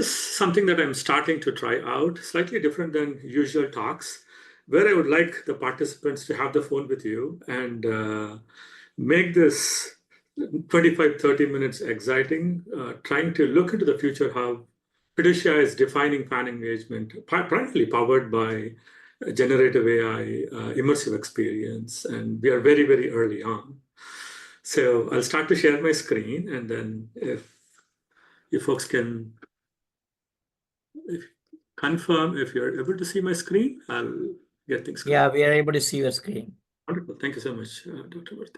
is something that I'm starting to try out, slightly different than usual talks, where I would like the participants to have the phone with you and make this 25, 30 minutes exciting, trying to look into the future how Fiducia is defining fan engagement, primarily powered by generative AI, immersive experience, and we are very, very early on. So I'll start to share my screen, and then if you folks can confirm if you're able to see my screen, I'll get things going. Yeah, we are able to see your screen. Wonderful. Thank you so much, Dr. Worth.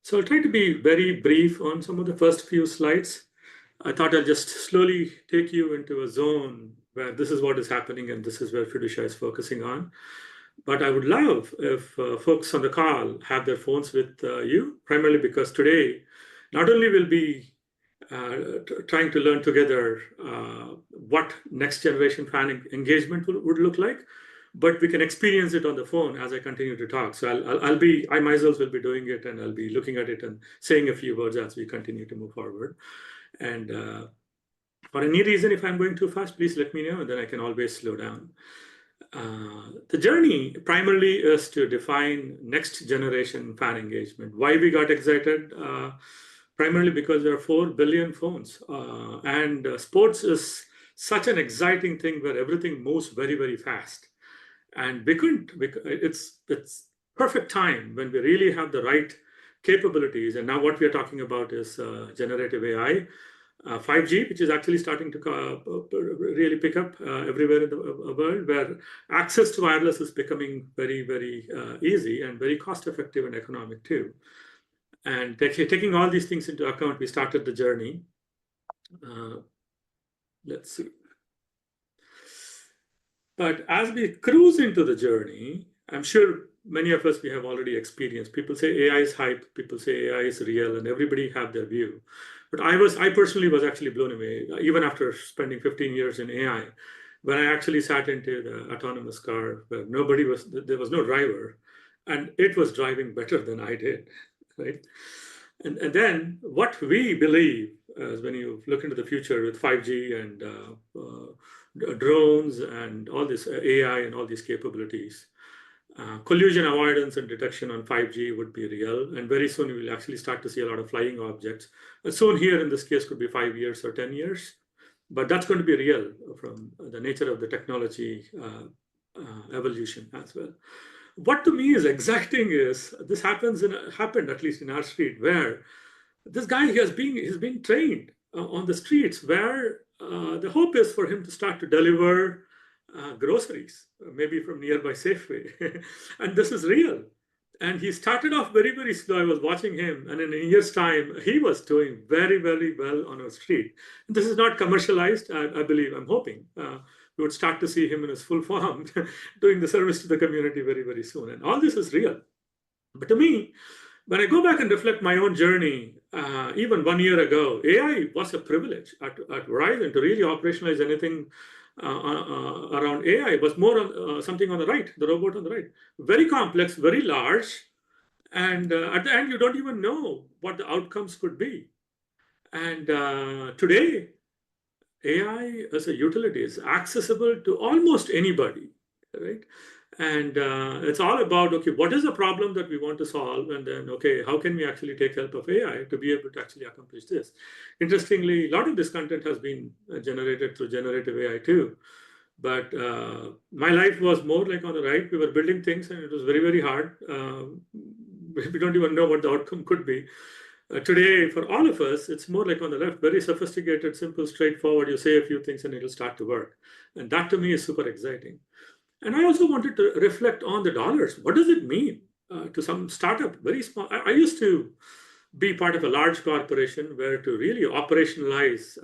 So I'll try to be very brief on some of the first few slides. I thought I'll just slowly take you into a zone where this is what is happening and this is where Fiducia is focusing on. But I would love if folks on the call have their phones with you, primarily because today, not only will be trying to learn together what next generation fan engagement would look like, but we can experience it on the phone as I continue to talk. So I myself will be doing it, and I'll be looking at it and saying a few words as we continue to move forward. And for any reason, if I'm going too fast, please let me know, and then I can always slow down. The journey primarily is to define next generation fan engagement. Why we got excited? Primarily because there are 4 billion phones, and sports is such an exciting thing where everything moves very, very fast. And it's perfect time when we really have the right capabilities. And now what we are talking about is generative AI, 5G, which is actually starting to really pick up everywhere in the world, where access to wireless is becoming very, very easy and very cost effective and economic too. And taking all these things into account, we started the journey. Let's see. But as we cruise into the journey, I'm sure many of us, we have already experienced. People say AI is hype, people say AI is real, and everybody have their view. But I personally was actually blown away, even after spending 15 years in AI, when I actually sat into the autonomous car where there was no driver, and it was driving better than I did, right? And then what we believe is when you look into the future with 5G and drones and all this AI and all these capabilities, collision avoidance and detection on 5G would be real. And very soon we will actually start to see a lot of flying objects. Soon here in this case could be 5 years or 10 years, but that's going to be real from the nature of the technology evolution as well. What to me is exciting is this happened at least in our street, where this guy has been trained on the streets, where the hope is for him to start to deliver groceries, maybe from nearby Safeway. And this is real. And he started off very, very slow. I was watching him, and in a year's time, he was doing very, very well on our street. And this is not commercialized, I believe, I'm hoping. We would start to see him in his full form doing the service to the community very, very soon. And all this is real. But to me, when I go back and reflect my own journey, even 1 year ago, AI was a privilege at Verizon to really operationalize anything around AI. It was more on something on the right, the robot on the right. Very complex, very large. And at the end, you don't even know what the outcomes could be. And today, AI as a utility is accessible to almost anybody, right? And it's all about, okay, what is the problem that we want to solve? And then, okay, how can we actually take help of AI to be able to actually accomplish this? Interestingly, a lot of this content has been generated through generative AI too. But my life was more like on the right. We were building things and it was very, very hard. We don't even know what the outcome could be. Today, for all of us, it's more like on the left, very sophisticated, simple, straightforward. You say a few things and it'll start to work. And that to me is super exciting. And I also wanted to reflect on the dollars. What does it mean to some startup, very small? I used to be part of a large corporation where to really operationalize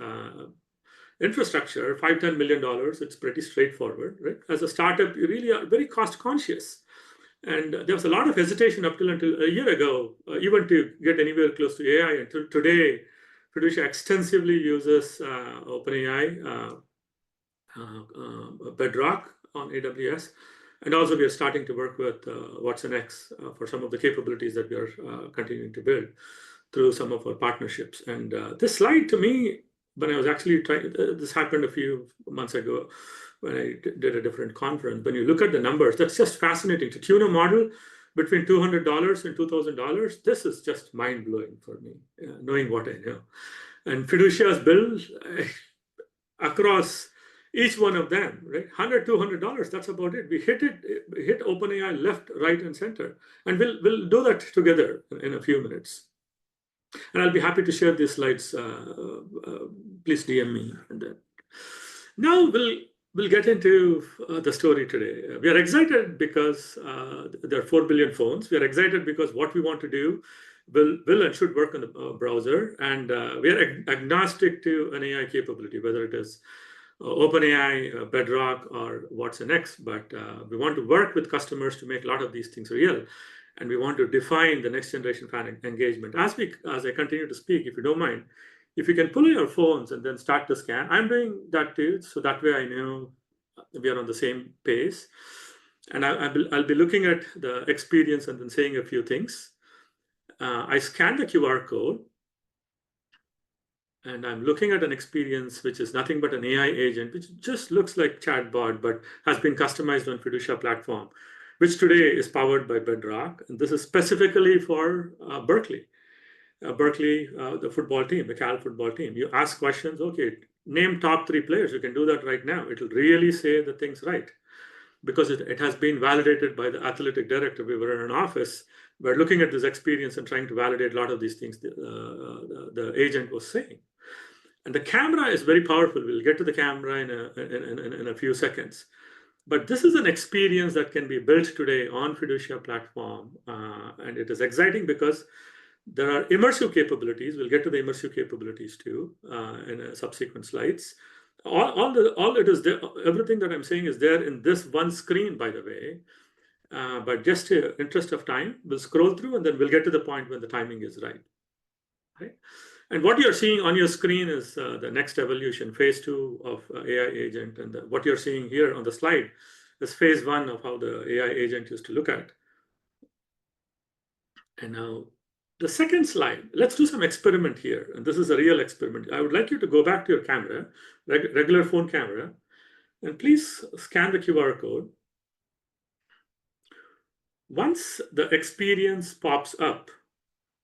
infrastructure, $5-10 million, it's pretty straightforward, right? As a startup, you really are very cost conscious. And there was a lot of hesitation up till until a year ago, even to get anywhere close to AI. Until today, Fiducia extensively uses OpenAI, Bedrock on AWS. And also we are starting to work with Watson X for some of the capabilities that we are continuing to build. through some of our partnerships. And this slide to me, when I was actually trying, this happened a few months ago when I did a different conference. When you look at the numbers, that's just fascinating. To tune a model between $200 and $2,000, this is just mind-blowing for me, knowing what I know. And Fiducia's bill across each one of them, right? $100, $200, that's about it. We hit OpenAI left, right, and center. And we'll do that together in a few minutes. And I'll be happy to share these slides. Please DM me. And then. Now we'll get into the story today. We are excited because there are 4 billion phones. We are excited because what we want to do will and should work on the browser. And we are agnostic to an AI capability, whether it is OpenAI, Bedrock, or Watson X. But we want to work with customers to make a lot of these things real. And we want to define the next generation fan engagement. As I continue to speak, if you don't mind, if you can pull in your phones and then start the scan. I'm doing that too, so that way I know we are on the same pace. And I'll be looking at the experience and then saying a few things. I scan the QR code, and I'm looking at an experience which is nothing but an AI agent, which just looks like chatbot, but has been customized on Fiducia platform, which today is powered by Bedrock. And this is specifically for Berkeley. Berkeley, the football team, the Cal football team. You ask questions, okay, name top 3 players. You can do that right now. It'll really say the things right because it has been validated by the athletic director. We were in an office. We're looking at this experience and trying to validate a lot of these things the agent was saying. And the camera is very powerful. We'll get to the camera in a few seconds. But this is an experience that can be built today on Fiducia platform. And it is exciting because there are immersive capabilities. We'll get to the immersive capabilities too in subsequent slides. Everything that I'm saying is there in this one screen, by the way. But just in interest of time, we'll scroll through and then we'll get to the point when the timing is right. Right? And what you're seeing on your screen is the next evolution, phase 2 of AI agent. And what you're seeing here on the slide is phase 1 of how the AI agent used to look at. And now the second slide, let's do some experiment here. And this is a real experiment. I would like you to go back to your camera, regular phone camera, and please scan the QR code. Once the experience pops up,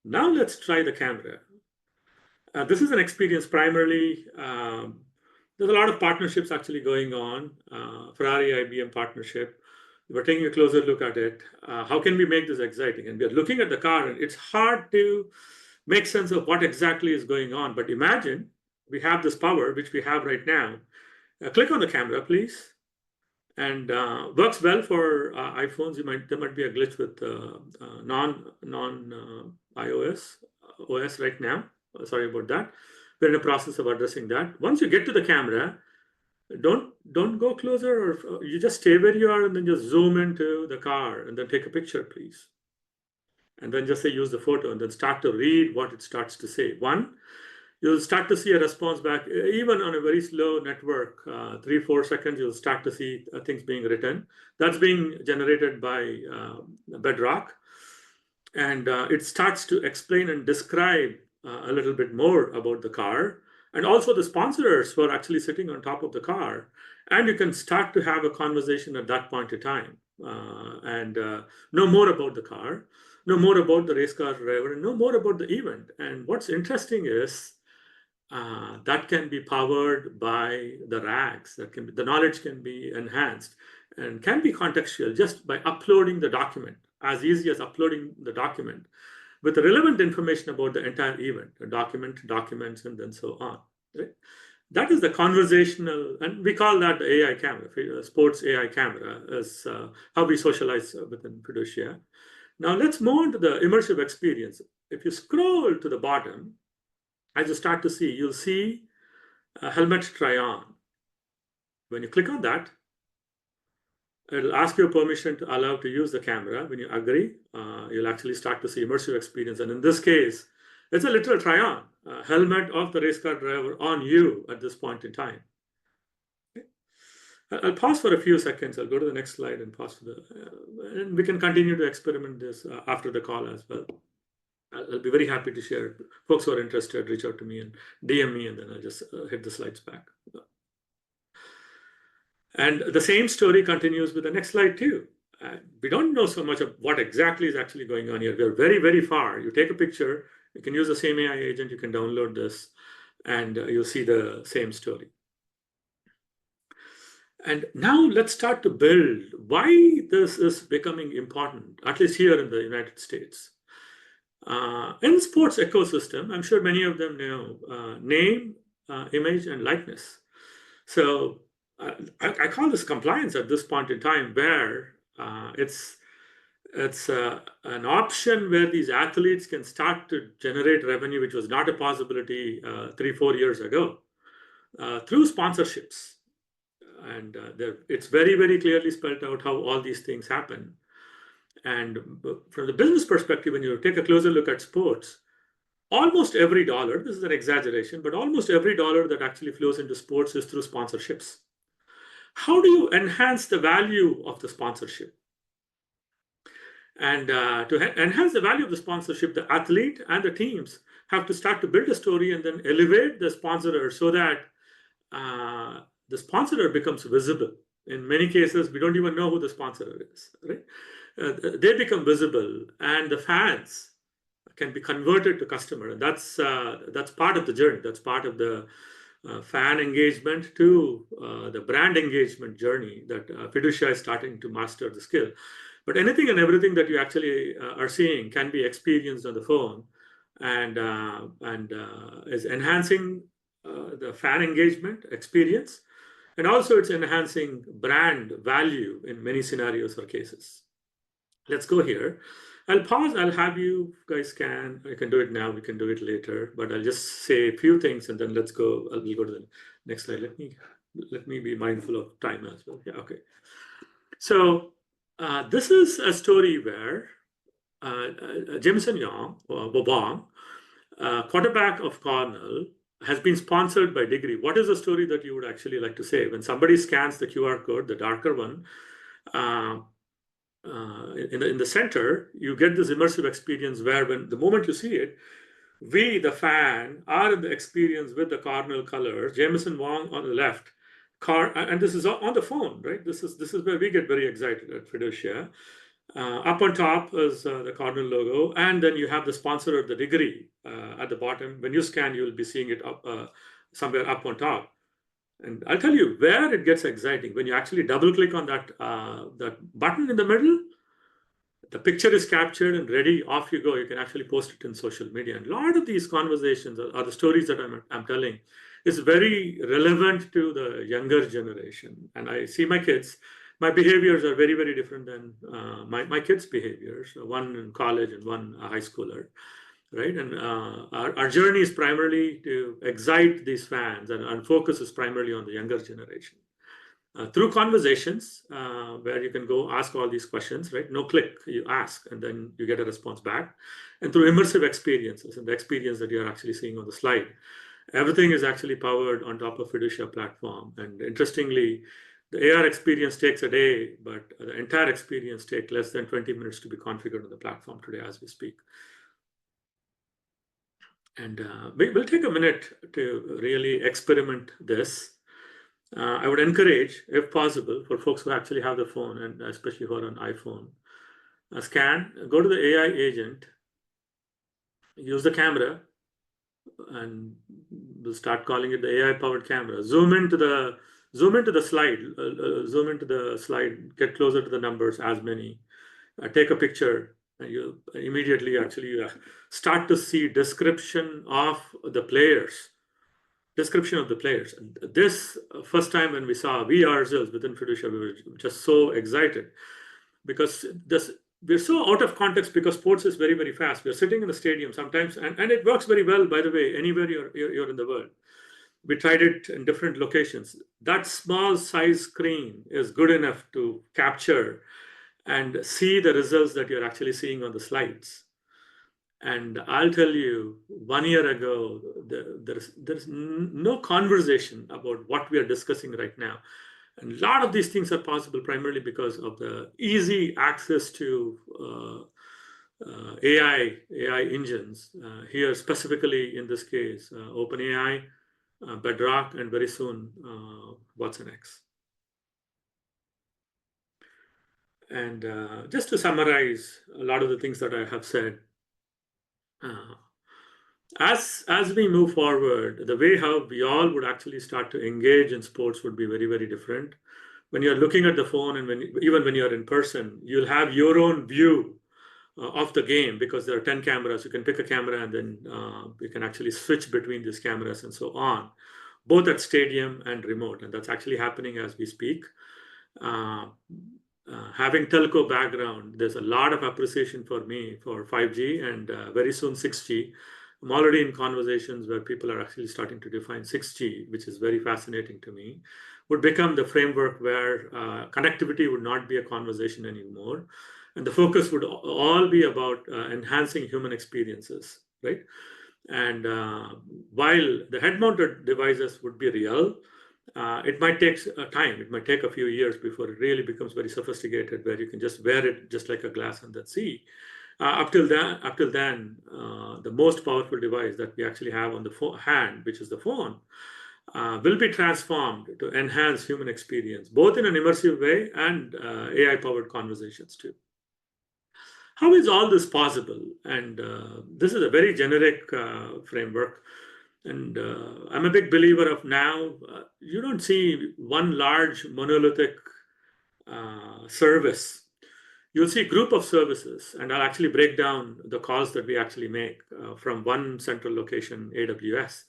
now let's try the camera. This is an experience primarily, there's a lot of partnerships actually going on, Ferrari, IBM partnership. We're taking a closer look at it. How can we make this exciting? And we're looking at the car, and it's hard to make sense of what exactly is going on. But imagine we have this power, which we have right now. Click on the camera, please. And works well for iPhones. There might be a glitch with non iOS OS right now. Sorry about that. We're in the process of addressing that. Once you get to the camera, don't go closer, or you just stay where you are and then just zoom into the car and then take a picture, please. And then just say use the photo and then start to read what it starts to say. One, you'll start to see a response back, even on a very slow network, 3-4 seconds, you'll start to see things being written. That's being generated by Bedrock. And it starts to explain and describe a little bit more about the car, and also the sponsors who are actually sitting on top of the car. And you can start to have a conversation at that point in time and know more about the car, know more about the race car driver, and know more about the event. And what's interesting is that can be powered by the RAGs. The knowledge can be enhanced and can be contextual just by uploading the document, as easy as uploading the document with the relevant information about the entire event, a document, documents, and then so on. Right? That is the conversational, and we call that the AI camera, sports AI camera, is how we socialize within Fiducia. Now let's move on to the immersive experience. If you scroll to the bottom, as you start to see, you'll see a helmet try-on. When you click on that, it'll ask you permission to allow to use the camera. When you agree, you'll actually start to see immersive experience. And in this case, it's a literal try-on, helmet of the race car driver on you at this point in time. Okay. I'll pause for a few seconds. I'll go to the next slide and pause for and we can continue to experiment this after the call as well. I'll be very happy to share. Folks who are interested, reach out to me and DM me, and then I'll just hit the slides back. And the same story continues with the next slide too. We don't know so much of what exactly is actually going on here. We're very, very far. You take a picture, you can use the same AI agent, you can download this, and you'll see the same story. And now let's start to build why this is becoming important, at least here in the United States. In sports ecosystem, I'm sure many of them know name, image, and likeness. So I call this compliance at this point in time, where it's an option where these athletes can start to generate revenue, which was not a possibility 3-4 years ago, through sponsorships. And it's very, very clearly spelled out how all these things happen. And from the business perspective, when you take a closer look at sports, almost every dollar, this is an exaggeration, but almost every dollar that actually flows into sports is through sponsorships. How do you enhance the value of the sponsorship? And to enhance the value of the sponsorship, the athlete and the teams have to start to build a story and then elevate the sponsorer so that the sponsorer becomes visible. In many cases, we don't even know who the sponsorer is, right? They become visible, and the fans can be converted to customer. And that's part of the journey. That's part of the fan engagement to the brand engagement journey that Fiducia is starting to master the skill. But anything and everything that you actually are seeing can be experienced on the phone, and is enhancing the fan engagement experience, and also it's enhancing brand value in many scenarios or cases. Let's go here. I'll pause. I'll have you guys scan. I can do it now. We can do it later. But I'll just say a few things, and then let's go. We'll go to the next slide. Let me be mindful of time as well. Yeah. Okay. So this is a story where Jameson Bobong, quarterback of Cornell, has been sponsored by Degree. What is the story that you would actually like to say? When somebody scans the QR code, the darker one, in the center, you get this immersive experience where when the moment you see it, we, the fan, are in the experience with the Cornell colors, Jameson Wong on the left, and this is on the phone, right? This is where we get very excited at Fiducia. Up on top is the Cornell logo, and then you have the sponsor of the Degree at the bottom. When you scan, you will be seeing it up somewhere up on top. And I'll tell you where it gets exciting. When you actually double click on that button in the middle, the picture is captured and ready, off you go. You can actually post it in social media. And a lot of these conversations are the stories that I'm telling is very relevant to the younger generation. And I see my kids, my behaviors are very, very different than my kids' behaviors, one in college and one a high schooler. Right, and our journey is primarily to excite these fans, and our focus is primarily on the younger generation. Through conversations where you can go ask all these questions, right? No click, you ask, and then you get a response back. And through immersive experiences, and the experience that you're actually seeing on the slide, everything is actually powered on top of Fiducia platform. And interestingly, the AR experience takes a day, but the entire experience takes less than 20 minutes to be configured on the platform today as we speak. And we'll take a minute to really experiment this. I would encourage, if possible, for folks who actually have the phone, and especially who are on iPhone, scan, go to the AI agent, use the camera, and we'll start calling it the AI-powered camera. Zoom into the slide, get closer to the numbers, as many. Take a picture, and you immediately actually start to see description of the players. This first time when we ourselves within Fiducia, we were just so excited because we're so out of context because sports is very, very fast. We're sitting in the stadium sometimes, and it works very well, by the way, anywhere you're in the world. We tried it in different locations. That small size screen is good enough to capture and see the results that you're actually seeing on the slides. And I'll tell you, 1 year ago, there's no conversation about what we are discussing right now. And a lot of these things are possible primarily because of the easy access to AI engines. Here, specifically in this case, OpenAI, Bedrock, and very soon Watson X. And just to summarize a lot of the things that I have said, uh, as we move forward, the way how we all would actually start to engage in sports would be very, very different. When you're looking at the phone and even when you're in person, you'll have your own view of the game because there are 10 cameras. You can pick a camera and then you can actually switch between these cameras and so on, both at stadium and remote. And that's actually happening as we speak. Uh, Having telco background, there's a lot of appreciation for me for 5G and very soon 6G. I'm already in conversations where people are actually starting to define 6G, which is very fascinating to me, would become the framework where connectivity would not be a conversation anymore. And the focus would all be about enhancing human experiences, right? And while the head-mounted devices would be real, it might take time. It might take a few years before it really becomes very sophisticated, where you can just wear it just like a glass and then see. Up till then, the most powerful device that we actually have on the hand, which is the phone, will be transformed to enhance human experience, both in an immersive way and AI-powered conversations too. How is all this possible? And this is a very generic framework. And I'm a big believer of now, you don't see one large monolithic service. You'll see a group of services, and I'll actually break down the calls that we actually make from one central location, AWS,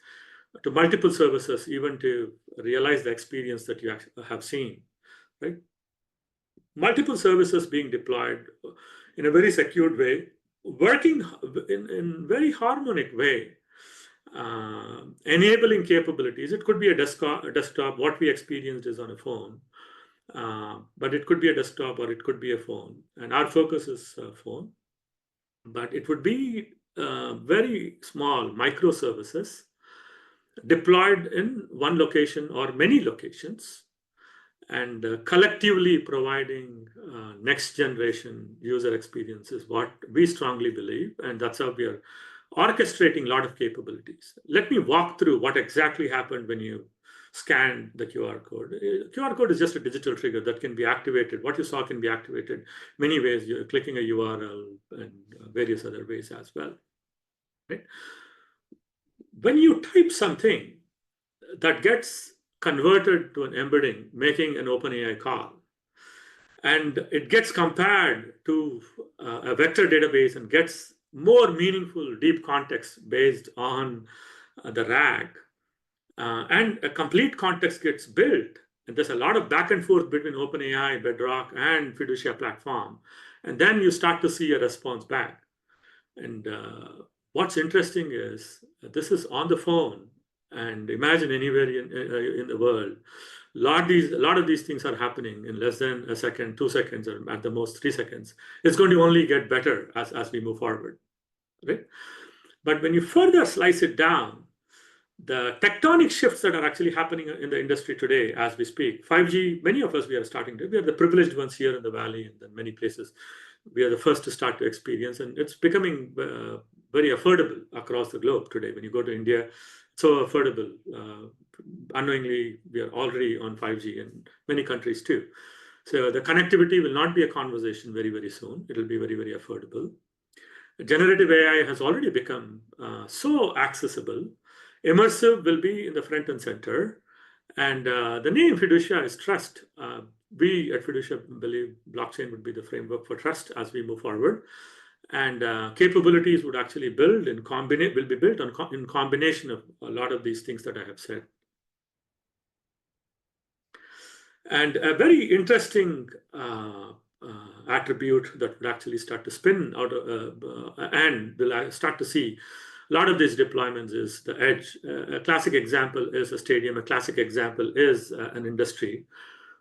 to multiple services, even to realize the experience that you have seen, right? Multiple services being deployed in a very secured way, working in very harmonic way, enabling capabilities. It could be a desktop. What we experienced is on a phone, but it could be a desktop or it could be a phone. And our focus is phone, but it would be very small microservices deployed in one location or many locations, and collectively providing next generation user experience is what we strongly believe, and that's how we are orchestrating a lot of capabilities. Let me walk through what exactly happened when you scan the QR code. QR code is just a digital trigger that can be activated. What you saw can be activated many ways. You're clicking a URL and various other ways as well. Right? When you type something, that gets converted to an embedding, making an OpenAI call. And it gets compared to a vector database and gets more meaningful, deep context based on the RAG. And a complete context gets built. And there's a lot of back and forth between OpenAI, Bedrock, and Fiducia platform. And then you start to see a response back. And what's interesting is this is on the phone. And imagine anywhere in the world, a lot of these things are happening in less than a second, 2 seconds, or at the most 3 seconds. It's going to only get better as we move forward, right? But when you further slice it down, the tectonic shifts that are actually happening in the industry today as we speak, 5G, many of us, we are the privileged ones here in the Valley and in many places. We are the first to start to experience, and it's becoming very affordable across the globe today. When you go to India, it's so affordable. Unknowingly, we are already on 5G in many countries too. So the connectivity will not be a conversation very, very soon. It will be very, very affordable. Generative AI has already become so accessible. Immersive will be in the front and center. And the name Fiducia is trust. We at Fiducia believe blockchain would be the framework for trust as we move forward. And capabilities would actually will be built in combination of a lot of these things that I have said. And a very interesting attribute that would actually start to spin out and will start to see a lot of these deployments is the edge. A classic example is a stadium. A classic example is an industry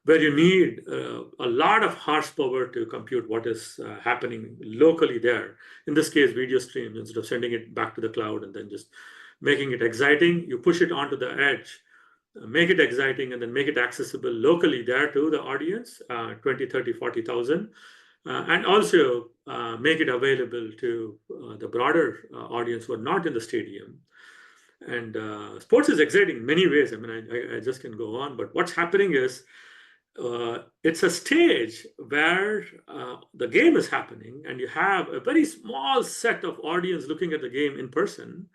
where you need a lot of horsepower to compute what is happening locally there. In this case, video streams, instead of sending it back to the cloud and then just making it exciting, you push it onto the edge, make it exciting, and then make it accessible locally there to the audience, 20, 30, 40,000. and also make it available to the broader audience who are not in the stadium. And sports is exciting in many ways. I mean, I just can go on, but what's happening is it's a stage where the game is happening, and you have a very small set of audience looking at the game in person.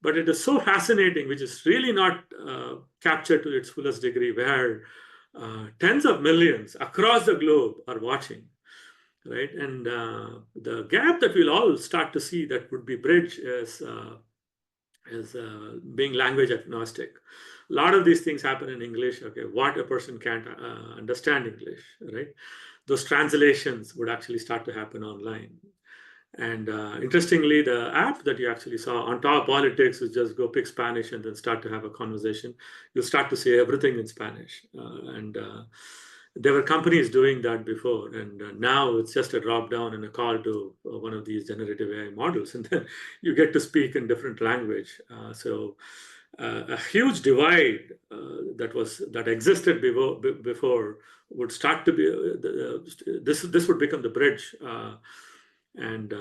But it is so fascinating, which is really not captured to its fullest degree, where tens of millions across the globe are watching, right? And the gap that we'll all start to see that would be bridged is being language agnostic. A lot of these things happen in English. Okay, what a person can't understand English, right? Those translations would actually start to happen online. And interestingly, the app that you actually saw on top of politics is just go pick Spanish and then start to have a conversation. You'll start to say everything in Spanish. And there were companies doing that before. And now it's just a drop down and a call to one of these generative AI models. And then you get to speak in different language. So a huge divide that existed before would start to be this would become the bridge. And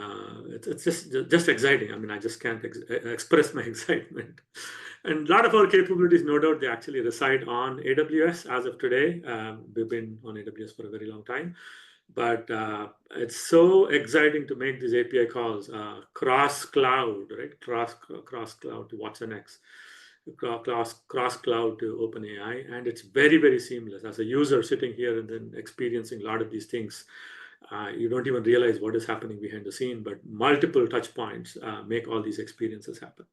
it's just exciting. I mean, I just can't express my excitement. And a lot of our capabilities, no doubt, they actually reside on AWS as of today. We've been on AWS for a very long time, but it's so exciting to make these API calls cross cloud, right? Cross cloud to watsonx, cross cloud to OpenAI, and it's very seamless. As a user sitting here and then experiencing a lot of these things, you don't even realize what is happening behind the scene, but multiple touch points make all these experiences happen.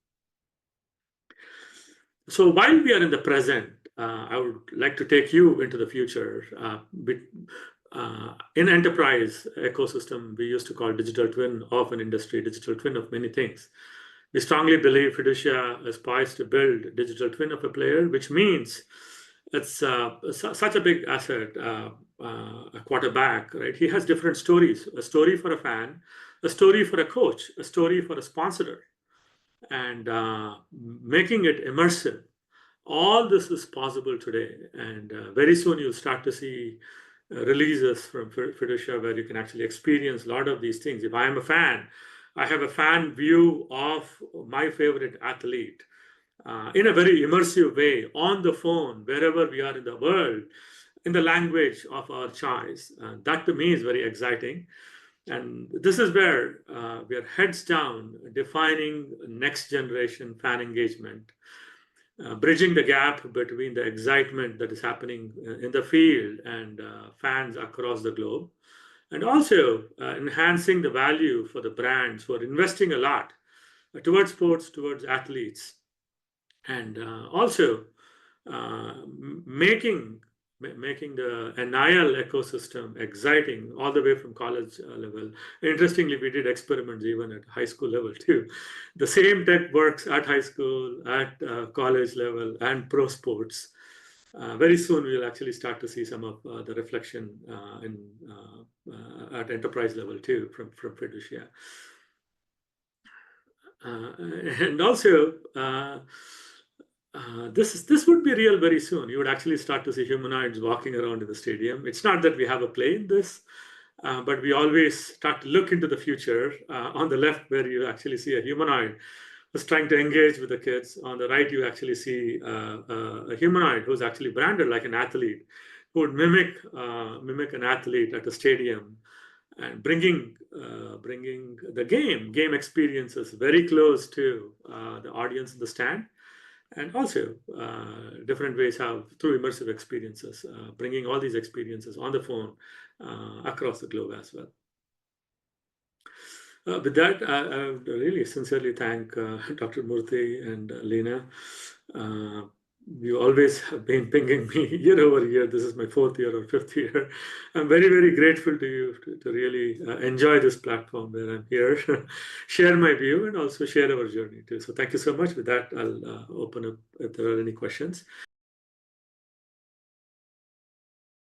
So while we are in the present, I would like to take you into the future. In enterprise ecosystem, we used to call digital twin of an industry, digital twin of many things. We strongly believe Fiducia is poised to build digital twin of a player, which means it's such a big asset, a quarterback, right? He has different stories, a story for a fan, a story for a coach, a story for a sponsor, and making it immersive. All this is possible today. And very soon you'll start to see releases from Fiducia where you can actually experience a lot of these things. If I am a fan, I have a fan view of my favorite athlete in a very immersive way on the phone, wherever we are in the world, in the language of our choice. That to me is very exciting. And this is where we are heads down defining next generation fan engagement, bridging the gap between the excitement that is happening in the field and fans across the globe, and also enhancing the value for the brands who are investing a lot towards sports, towards athletes, and also making the NIL ecosystem exciting all the way from college level. Interestingly, we did experiments even at high school level too. The same tech works at high school, at college level, and pro sports. Very soon, we'll actually start to see some of the reflection at enterprise level too from Fiducia. And also, this would be real very soon. You would actually start to see humanoids walking around in the stadium. It's not that we have a play in this, but we always start to look into the future. On the left, where you actually see a humanoid who's trying to engage with the kids. On the right, you actually see a humanoid who's actually branded like an athlete, who would mimic an athlete at a stadium, and bringing the game experiences very close to the audience in the stand, and also different ways how through immersive experiences, bringing all these experiences on the phone across the globe as well. With that, I would really sincerely thank Dr. Murthy and Lena. You always have been pinging me year over year. This is my 4th year or 5th year. I'm very grateful to you to really enjoy this platform where I'm here, share my view, and also share our journey too. So thank you so much. With that, I'll open up if there are any questions.